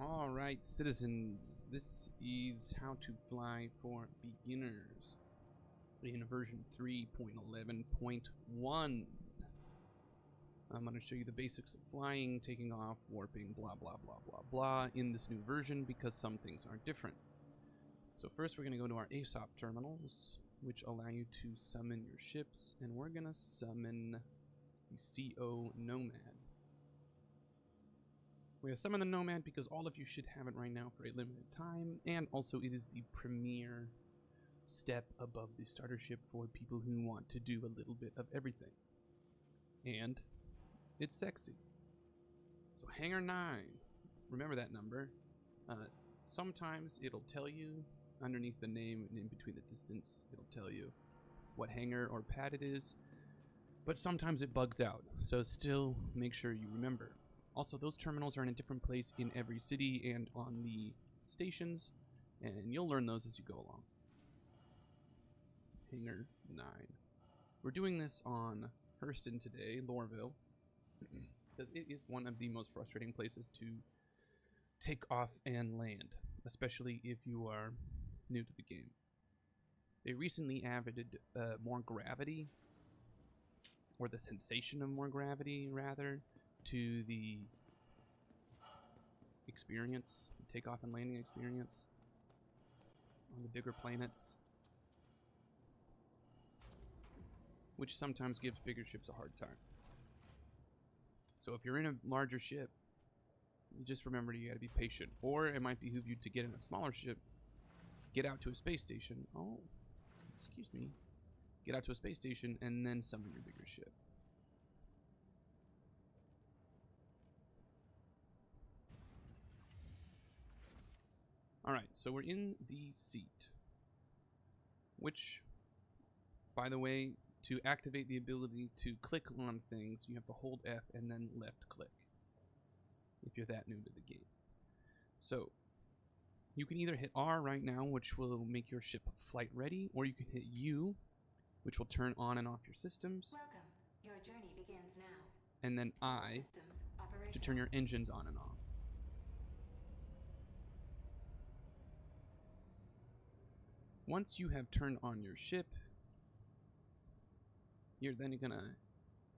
Alright, citizens, this is how to fly for beginners in version 3.11.1. I'm going to show you the basics of flying, taking off, warping, blah blah blah blah blah in this new version because some things are different. So first we're going to go to our ASOP terminals, which allow you to summon your ships, and we're going to summon the CO Nomad. We have summoned the Nomad because all of you should have it right now for a limited time, and also it is the premier step above the starter ship for people who want to do a little bit of everything. And it's sexy. So Hangar 9, remember that number. Sometimes it'll tell you underneath the name and in between the distance, it'll tell you what hangar or pad it is, but sometimes it bugs out, so still make sure you remember. Also, those terminals are in a different place in every city and on the stations, and you'll learn those as you go along. Hangar 9. We're doing this on Hurston today, Lorville, because it is one of the most frustrating places to take off and land, especially if you are new to the game. They recently added more gravity, or the sensation of more gravity, rather, to the experience, the takeoff and landing experience on the bigger planets, which sometimes gives bigger ships a hard time. So if you're in a larger ship, you just remember you gotta be patient, or it might behoove you to get in a smaller ship, get out to a space station, get out to a space station, and then summon your bigger ship. Alright, so we're in the seat, which, by the way, to activate the ability to click on things, you have to hold F and then left click, if you're that new to the game. So, you can either hit R right now, which will make your ship flight ready, or you can hit U, which will turn on and off your systems. Welcome. Your journey begins now. And then I, to turn your engines on and off. Once you have turned on your ship, you're then gonna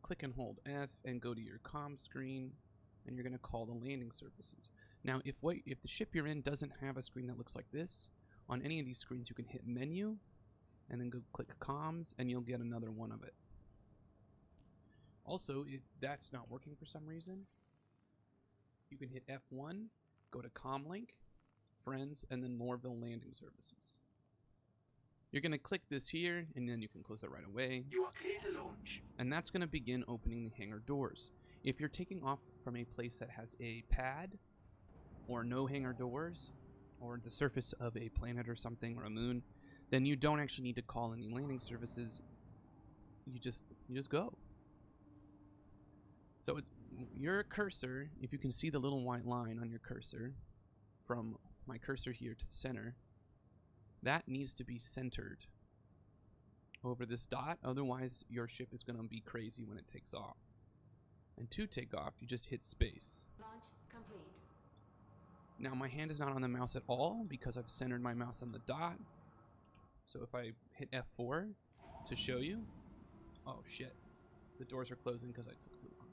click and hold F and go to your comm screen, and you're gonna call the landing surfaces. Now, if the ship you're in doesn't have a screen that looks like this, on any of these screens you can hit menu, and then go click comms, and you'll get another one of it. Also, if that's not working for some reason, you can hit F1, go to Comlink, Friends, and then Lorville Landing Services. You're going to click this here, and then you can close that right away. You are clear to launch. And that's going to begin opening the hangar doors. If you're taking off from a place that has a pad, or no hangar doors, or the surface of a planet or something, or a moon, then you don't actually need to call any landing services. You just go. So your cursor, if you can see the little white line on your cursor, from my cursor here to the center, that needs to be centered over this dot, otherwise your ship is going to be crazy when it takes off. And to take off, you just hit space. Launch complete. Now my hand is not on the mouse at all because I've centered my mouse on the dot. So if I hit F4 to show you, oh shit, the doors are closing because I took too long.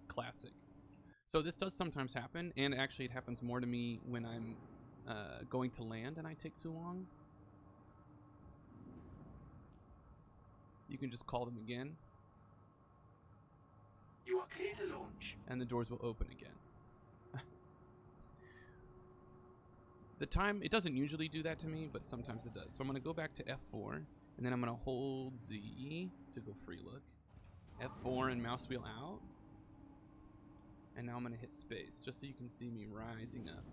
Classic. So this does sometimes happen, and actually it happens more to me when I'm going to land and I take too long. You can just call them again. You are clear to launch. And the doors will open again. The time, it doesn't usually do that to me, but sometimes it does. So I'm going to go back to F4, and then I'm going to hold Z to go free look. F4 and mouse wheel out. And now I'm going to hit space, just so you can see me rising up.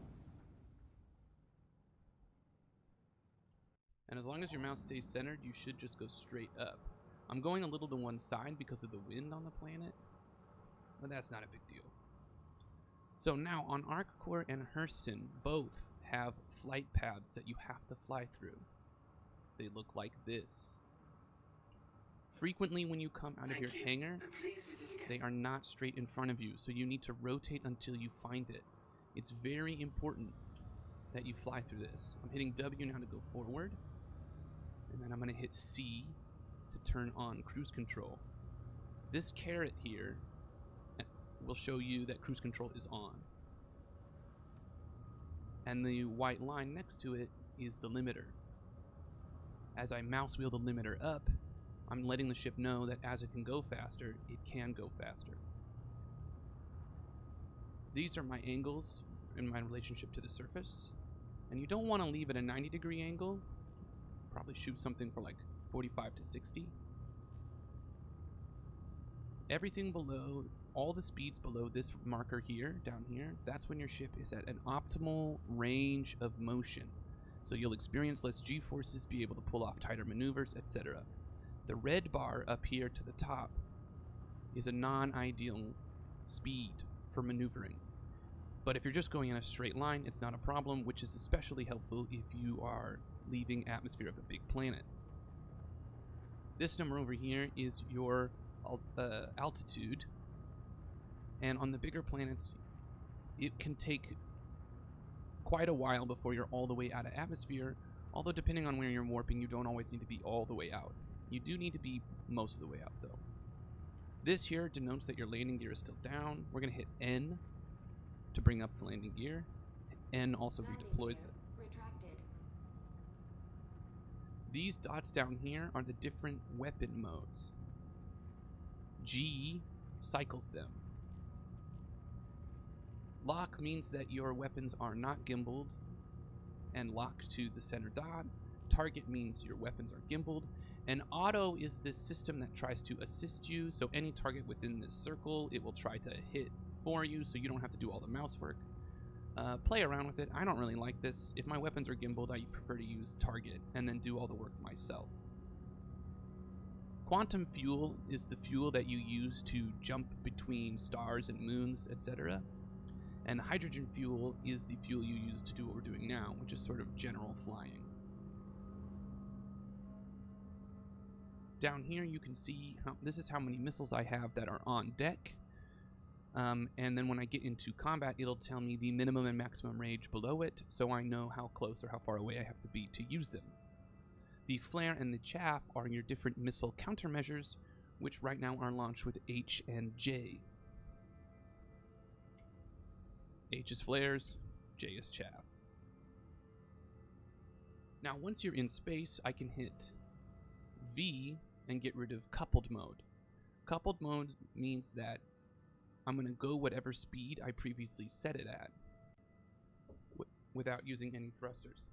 And as long as your mouse stays centered, you should just go straight up. I'm going a little to one side because of the wind on the planet, but that's not a big deal. So now on ArcCore and Hurston, both have flight paths that you have to fly through. They look like this. Frequently when you come out of your Thank you, hangar, and please visit again. they are not straight in front of you, so you need to rotate until you find it. It's very important that you fly through this. I'm hitting W now to go forward, and then I'm going to hit C to turn on cruise control. This caret here will show you that cruise control is on. And the white line next to it is the limiter. As I mouse wheel the limiter up, I'm letting the ship know that as it can go faster, it can go faster. These are my angles in my relationship to the surface. And you don't want to leave at a 90-degree angle. Probably shoot something for like 45 to 60. Everything below, all the speeds below this marker here, down here, that's when your ship is at an optimal range of motion. So you'll experience less G-forces, be able to pull off tighter maneuvers, etc. The red bar up here to the top is a non-ideal speed for maneuvering. But if you're just going in a straight line, it's not a problem, which is especially helpful if you are leaving atmosphere of a big planet. This number over here is your altitude, and on the bigger planets, it can take quite a while before you're all the way out of atmosphere, although depending on where you're warping, you don't always need to be all the way out. You do need to be most of the way out, though. This here denotes that your landing gear is still down. We're going to hit N to bring up the landing gear. N also redeploys it. Retracted. These dots down here are the different weapon modes. G cycles them. Lock means that your weapons are not gimbaled and locked to the center dot. Target means your weapons are gimbaled. And auto is this system that tries to assist you, so any target within this circle, it will try to hit for you, so you don't have to do all the mouse work. Play around with it. I don't really like this. If my weapons are gimbaled, I prefer to use target and then do all the work myself. Quantum fuel is the fuel that you use to jump between stars and moons, etc. And hydrogen fuel is the fuel you use to do what we're doing now, which is sort of general flying. Down here you can see this is how many missiles I have that are on deck. And then when I get into combat, it'll tell me the minimum and maximum range below it, so I know how close or how far away I have to be to use them. The flare and the chaff are your different missile countermeasures, which right now are launched with H and J. H is flares, J is chaff. Now once you're in space, I can hit V and get rid of coupled mode. Coupled mode means that I'm going to go whatever speed I previously set it at without using any thrusters.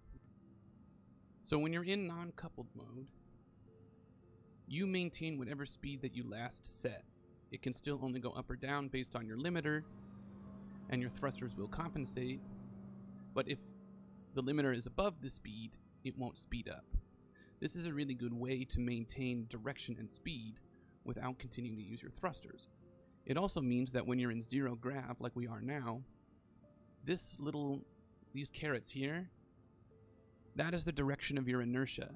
So when you're in non-coupled mode, you maintain whatever speed that you last set. It can still only go up or down based on your limiter, and your thrusters will compensate, but if the limiter is above the speed, it won't speed up. This is a really good way to maintain direction and speed without continuing to use your thrusters. It also means that when you're in zero grav, like we are now, these carets here, that is the direction of your inertia.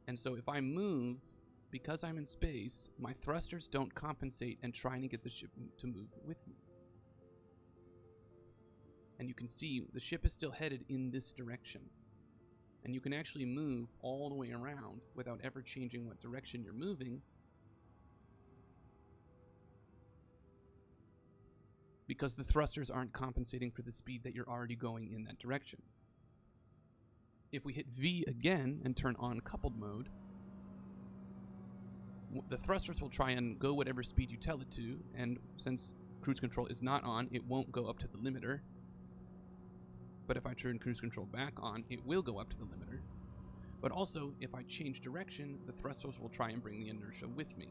And so if I move, because I'm in space, my thrusters don't compensate and trying to get the ship to move with me. And you can see the ship is still headed in this direction. And you can actually move all the way around without ever changing what direction you're moving, because the thrusters aren't compensating for the speed that you're already going in that direction. If we hit V again and turn on coupled mode, the thrusters will try and go whatever speed you tell it to, and since cruise control is not on, it won't go up to the limiter. But if I turn cruise control back on, it will go up to the limiter. But also, if I change direction, the thrusters will try and bring the inertia with me.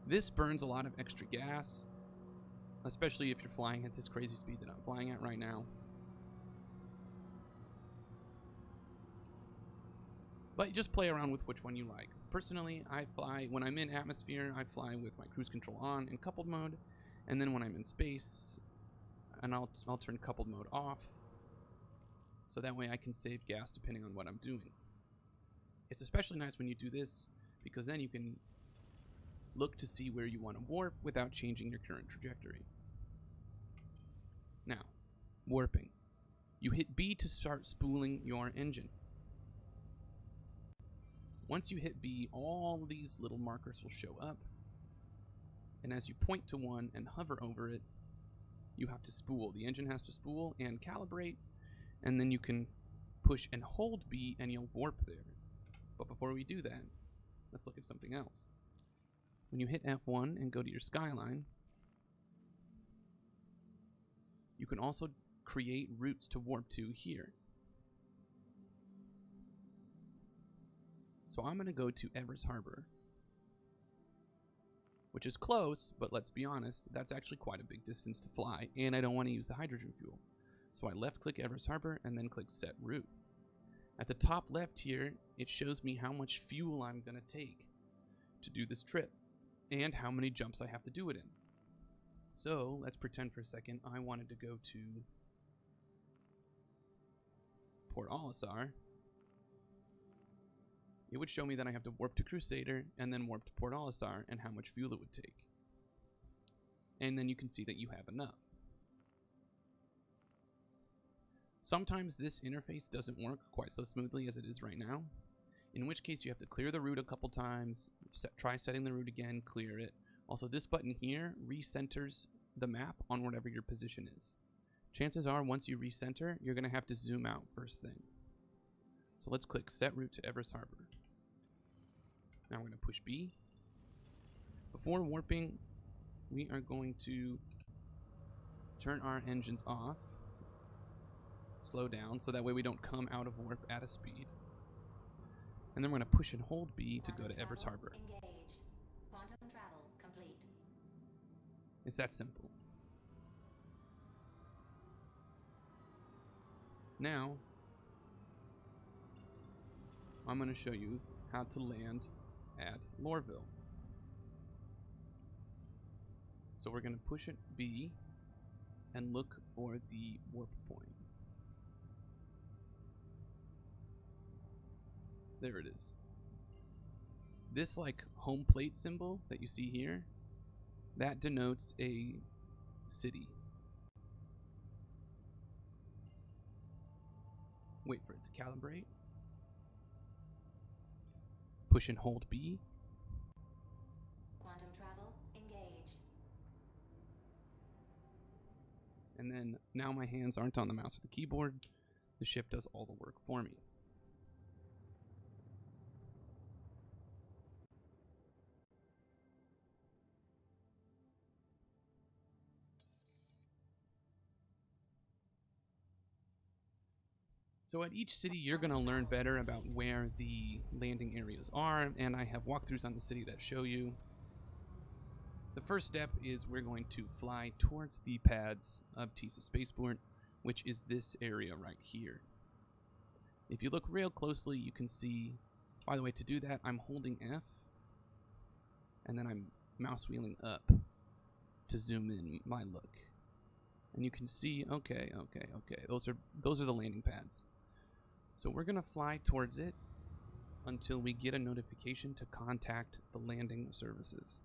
This burns a lot of extra gas, especially if you're flying at this crazy speed that I'm flying at right now. But just play around with which one you like. Personally, I fly, when I'm in atmosphere, I fly with my cruise control on in coupled mode, and then when I'm in space, and I'll turn coupled mode off, so that way I can save gas depending on what I'm doing. It's especially nice when you do this, because then you can look to see where you want to warp without changing your current trajectory. Now, warping. You hit B to start spooling your engine. Once you hit B, all these little markers will show up. And as you point to one and hover over it, you have to spool. The engine has to spool and calibrate, and then you can push and hold B and you'll warp there. But before we do that, let's look at something else. When you hit F1 and go to your skyline, you can also create routes to warp to here. So I'm going to go to Everest Harbor, which is close, but let's be honest, that's actually quite a big distance to fly, and I don't want to use the hydrogen fuel. So I left-click Everest Harbor and then click Set Route. At the top left here, it shows me how much fuel I'm going to take to do this trip, and how many jumps I have to do it in. So let's pretend for a second I wanted to go to Port Olisar. It would show me that I have to warp to Crusader and then warp to Port Olisar and how much fuel it would take. And then you can see that you have enough. Sometimes this interface doesn't work quite so smoothly as it is right now, in which case you have to clear the route a couple times, try setting the route again, clear it. Also, this button here recenters the map on whatever your position is. Chances are, once you recenter, you're going to have to zoom out first thing. So let's click Set Route to Everest Harbor. Now we're going to push B. Before warping, we are going to turn our engines off, slow down, so that way we don't come out of warp at a speed. And then we're going to push and hold B to go to Everest Harbor. Engaged. Quantum travel complete. It's that simple. Now, I'm going to show you how to land at Lorville. So we're going to push it B and look for the warp point. There it is. This like home plate symbol that you see here, that denotes a city. Wait for it to calibrate. Push and hold B. Quantum travel engaged. And then now my hands aren't on the mouse or the keyboard. The ship does all the work for me. So at each city, you're going to learn better about where the landing areas are, and I have walkthroughs on the city that show you. The first step is we're going to fly towards the pads of Tisa Spaceport, which is this area right here. If you look real closely, you can see, by the way, to do that, I'm holding F, and then I'm mouse wheeling up to zoom in my look. And you can see, okay, those are the landing pads. So we're going to fly towards it until we get a notification to contact the landing services.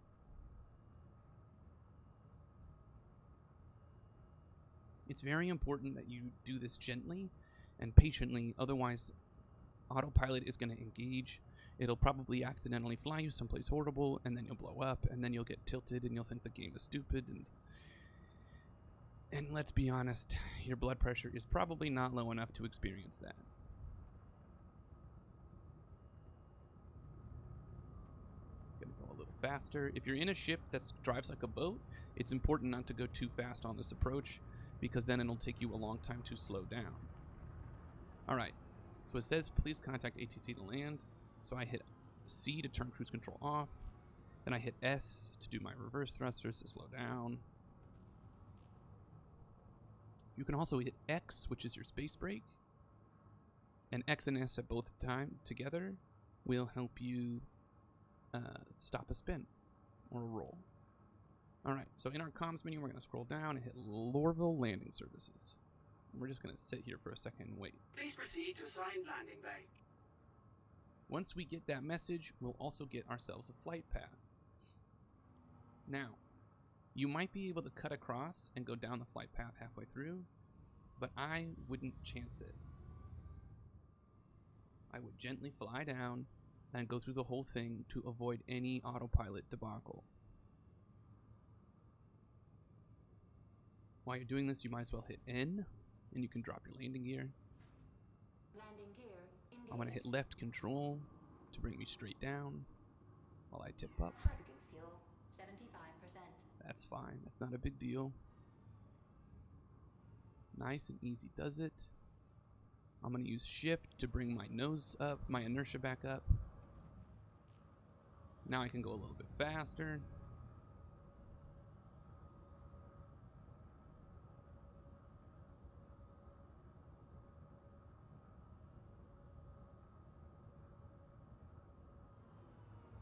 It's very important that you do this gently and patiently, otherwise autopilot is going to engage. It'll probably accidentally fly you someplace horrible, and then you'll blow up, and then you'll get tilted, and you'll think the game is stupid, and let's be honest, your blood pressure is probably not low enough to experience that. Gonna go a little faster. If you're in a ship that drives like a boat, it's important not to go too fast on this approach, because then it'll take you a long time to slow down. Alright, so it says please contact ATT to land. So I hit C to turn cruise control off. Then I hit S to do my reverse thrusters to slow down. You can also hit X, which is your space brake. And X and S at both time together will help you stop a spin or a roll. Alright, so in our comms menu, we're going to scroll down and hit Lorville Landing Services. We're just going to sit here for a second and wait. Please proceed to assigned landing bay. Once we get that message, we'll also get ourselves a flight path. Now, you might be able to cut across and go down the flight path halfway through, but I wouldn't chance it. I would gently fly down and go through the whole thing to avoid any autopilot debacle. While you're doing this, you might as well hit N, and you can drop your landing gear. Landing gear engaged. I'm going to hit left control to bring me straight down while I tip up. Hydrogen fuel 75%. That's fine. That's not a big deal. Nice and easy does it. I'm going to use shift to bring my nose up, my inertia back up. Now I can go a little bit faster.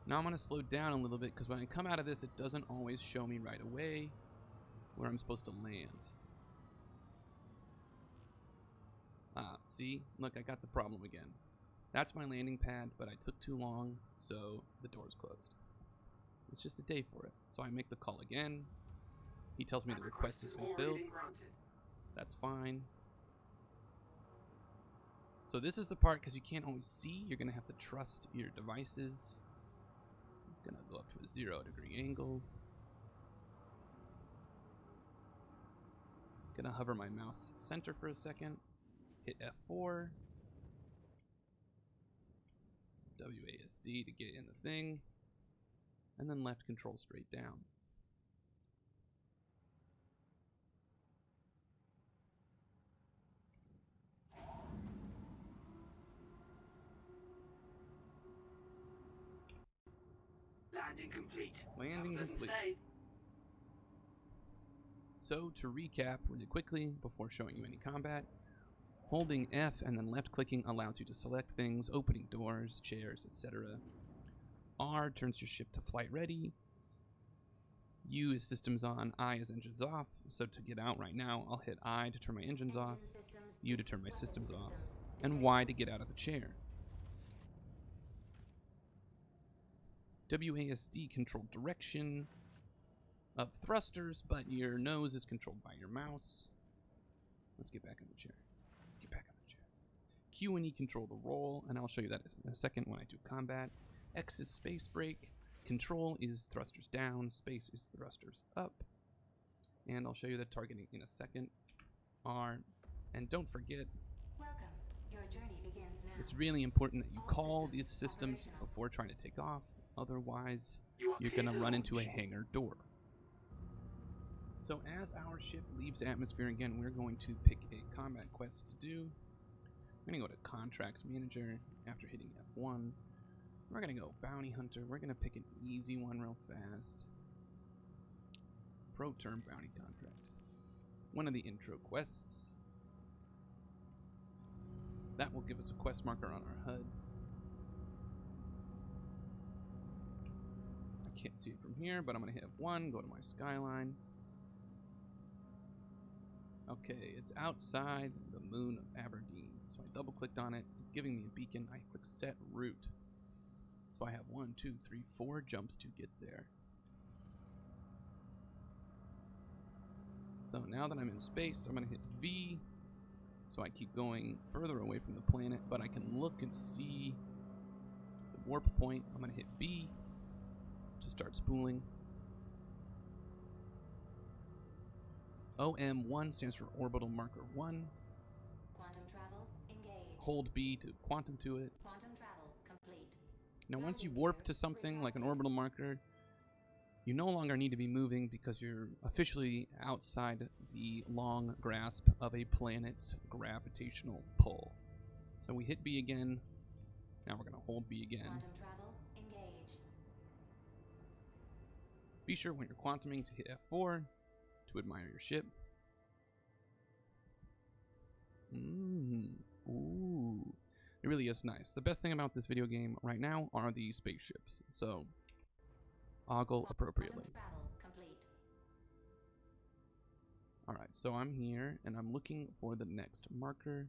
Now I'm going to slow down a little bit because when I come out of this, it doesn't always show me right away where I'm supposed to land. See? Look, I got the problem again. That's my landing pad, but I took too long, so the door's closed. It's just a day for it. So I make the call again. He tells me the request has been filled. That's fine. So this is the part, because you can't always see, you're going to have to trust your devices. I'm going to go up to a 0-degree angle. Going to hover my mouse center for a second. Hit F4. WASD to get in the thing. And then left control straight down. Landing complete. Landing Doesn't complete. stay. So to recap really quickly before showing you any combat, holding F and then left clicking allows you to select things, opening doors, chairs, etc. R turns your ship to flight ready. U is systems on, I is engines off. So to get out right now, I'll hit I to turn my engines off, U to turn my systems off, and Y to get out of the chair. WASD controlled direction of thrusters, but your nose is controlled by your mouse. Let's get back in the chair. Get back in the chair. Q and E control the roll, and I'll show you that in a second when I do combat. X is space brake. Control is thrusters down. Space is thrusters up. And I'll show you the targeting in a second. R, and don't forget, Welcome. Your journey begins now. it's really important that you call these systems before trying to take off. Otherwise, you're going to run into a hangar door. So as our ship leaves atmosphere again, we're going to pick a combat quest to do. We're going to go to Contracts Manager after hitting F1. We're going to go Bounty Hunter. We're going to pick an easy one real fast. Pro Term Bounty Contract. One of the intro quests. That will give us a quest marker on our HUD. I can't see it from here, but I'm going to hit F1, go to my skyline. Okay, it's outside the moon of Aberdeen. So I double clicked on it. It's giving me a beacon. I click set route. So I have 1, 2, 3, 4 jumps to get there. So now that I'm in space, I'm going to hit V. So I keep going further away from the planet, but I can look and see the warp point. I'm going to hit B to start spooling. OM1 stands for Orbital Marker 1. Quantum travel engaged. Hold B to quantum to it. Quantum travel complete. Now once you warp to something like an orbital marker, you no longer need to be moving because you're officially outside the long grasp of a planet's gravitational pull. So we hit B again. Now we're going to hold B again. Quantum travel engaged. Be sure when you're quantuming to hit F4 to admire your ship. Ooh. It really is nice. The best thing about this video game right now are the spaceships. So, ogle appropriately. Quantum travel complete. Alright, so I'm here, and I'm looking for the next marker.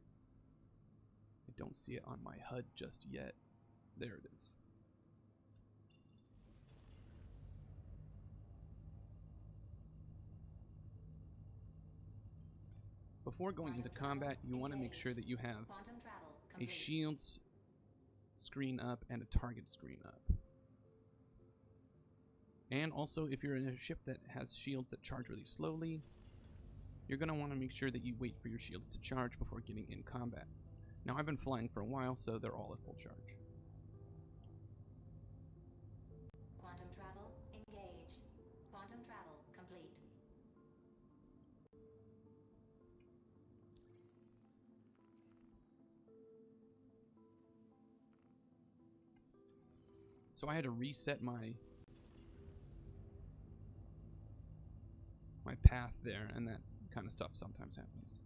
I don't see it on my HUD just yet. There it is. Before going into combat, you want to make sure that you have Quantum travel a complete. shields screen up and a target screen up. And also, if you're in a ship that has shields that charge really slowly, you're going to want to make sure that you wait for your shields to charge before getting in combat. Now, I've been flying for a while, so they're all at full charge. Quantum travel engaged. Quantum travel complete. So I had to reset my path there, and that kind of stuff sometimes happens.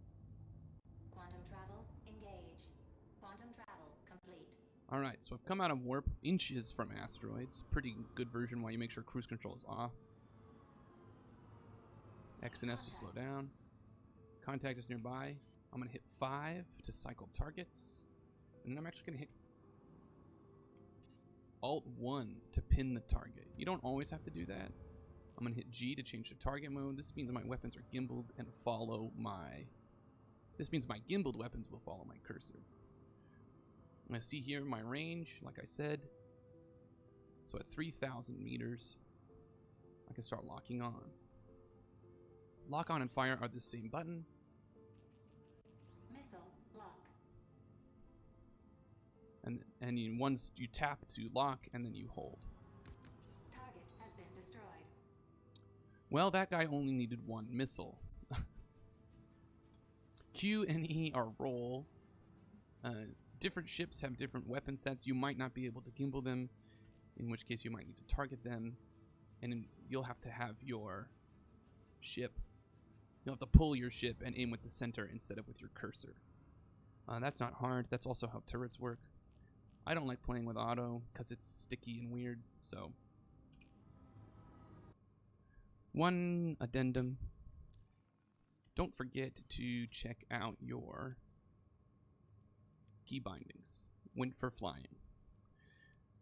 Quantum travel engaged. Quantum travel complete. Alright, so I've come out of warp inches from asteroids. Pretty good version while you make sure cruise control is off. X and S to slow down. Contact is nearby. I'm going to hit 5 to cycle targets. And then I'm actually going to hit Alt 1 to pin the target. You don't always have to do that. I'm going to hit G to change the target mode. This means my weapons are gimbaled and follow my... This means my gimbaled weapons will follow my cursor. I see here my range, like I said. So at 3,000 meters, I can start locking on. Lock on and fire are the same button. Missile lock. And once you tap to lock, and then you hold. Target has been destroyed. Well, that guy only needed one missile. Q and E are roll. Different ships have different weapon sets. You might not be able to gimbal them, in which case you might need to target them. And you'll have to have your ship. You'll have to pull your ship and aim with the center instead of with your cursor. That's not hard. That's also how turrets work. I don't like playing with auto because it's sticky and weird. So, one addendum. Don't forget to check out your key bindings for flying.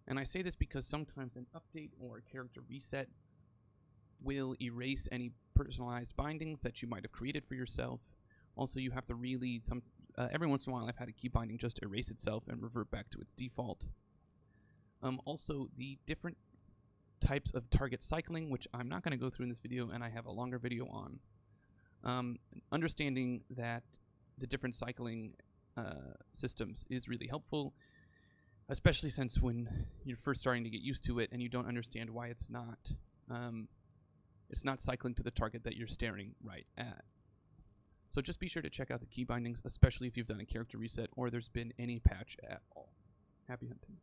And I say this because sometimes an update or a character reset will erase any personalized bindings that you might have created for yourself. Also, you have to really every once in a while I've had a key binding just erase itself and revert back to its default. Also, the different types of target cycling, which I'm not going to go through in this video, and I have a longer video on. Understanding that the different cycling systems is really helpful, especially since when you're first starting to get used to it and you don't understand why it's not cycling to the target that you're staring right at. So just be sure to check out the key bindings, especially if you've done a character reset or there's been any patch at all. Happy hunting.